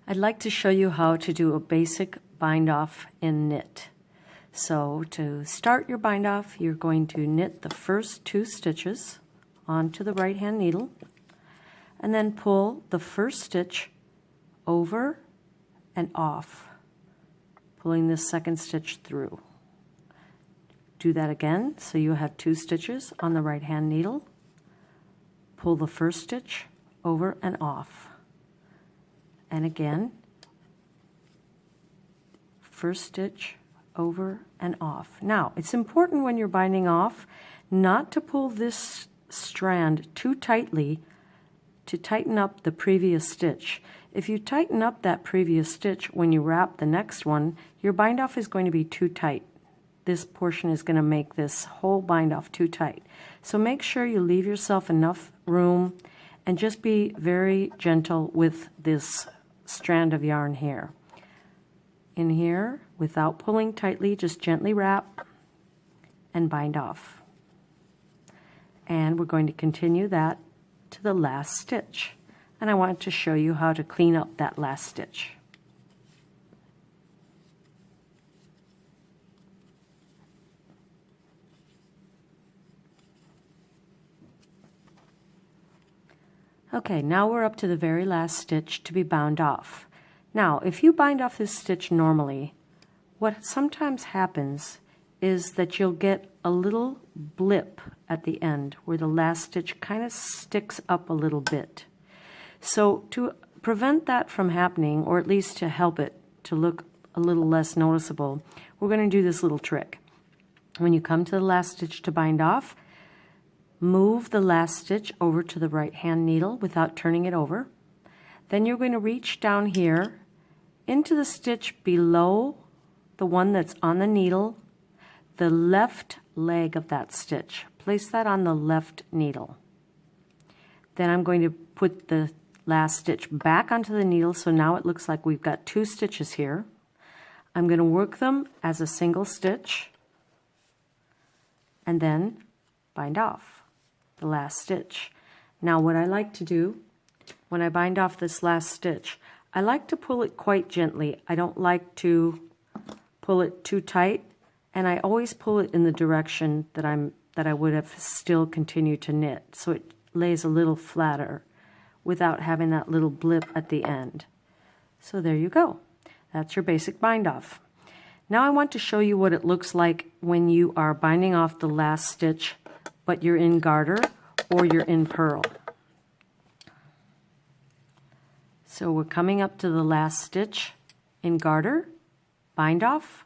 I'd like to show you how to do a basic bind off in knit. So to start your bind off, you're going to knit the first 2 stitches onto the right hand needle and then pull the first stitch over and off, pulling the second stitch through. Do that again, so you have 2 stitches on the right hand needle, pull the first stitch over and off, and again, first stitch over and off. Now, it's important when you're binding off not to pull this strand too tightly to tighten up the previous stitch. If you tighten up that previous stitch when you wrap the next one, your bind off is going to be too tight. This portion is going to make this whole bind off too tight. So make sure you leave yourself enough room and just be very gentle with this strand of yarn here. In here, without pulling tightly, just gently wrap and bind off. And we're going to continue that to the last stitch. And I want to show you how to clean up that last stitch. Okay, now we're up to the very last stitch to be bound off. Now, if you bind off this stitch normally, what sometimes happens is that you'll get a little blip at the end where the last stitch kind of sticks up a little bit. So to prevent that from happening, or at least to help it to look a little less noticeable, we're going to do this little trick. When you come to the last stitch to bind off, move the last stitch over to the right hand needle without turning it over. Then you're going to reach down here into the stitch below the one that's on the needle, the left leg of that stitch. Place that on the left needle. Then I'm going to put the last stitch back onto the needle, so now it looks like we've got 2 stitches here. I'm going to work them as a single stitch and then bind off the last stitch. Now what I like to do when I bind off this last stitch, I like to pull it quite gently. I don't like to pull it too tight, and I always pull it in the direction that I would have still continued to knit, so it lays a little flatter without having that little blip at the end. So there you go. That's your basic bind off. Now I want to show you what it looks like when you are binding off the last stitch, but you're in garter or you're in purl. So we're coming up to the last stitch in garter, bind off.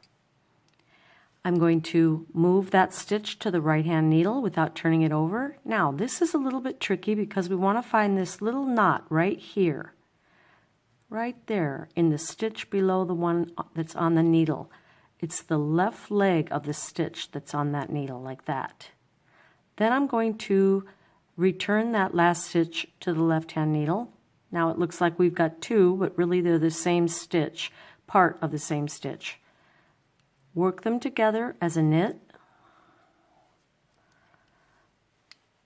I'm going to move that stitch to the right hand needle without turning it over. Now this is a little bit tricky because we want to find this little knot right here, right there in the stitch below the one that's on the needle. It's the left leg of the stitch that's on that needle, like that. Then I'm going to return that last stitch to the left hand needle. Now it looks like we've got 2, but really they're the same stitch, part of the same stitch. Work them together as a knit,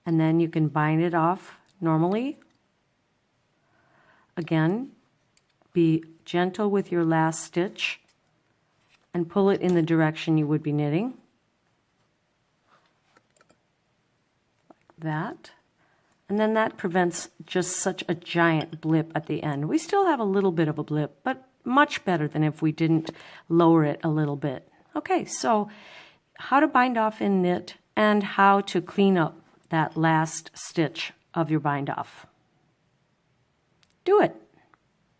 and then you can bind it off normally. Again, be gentle with your last stitch and pull it in the direction you would be knitting. Like that. And then that prevents just such a giant blip at the end. We still have a little bit of a blip, but much better than if we didn't lower it a little bit. Okay, so how to bind off in knit and how to clean up that last stitch of your bind off. Do it.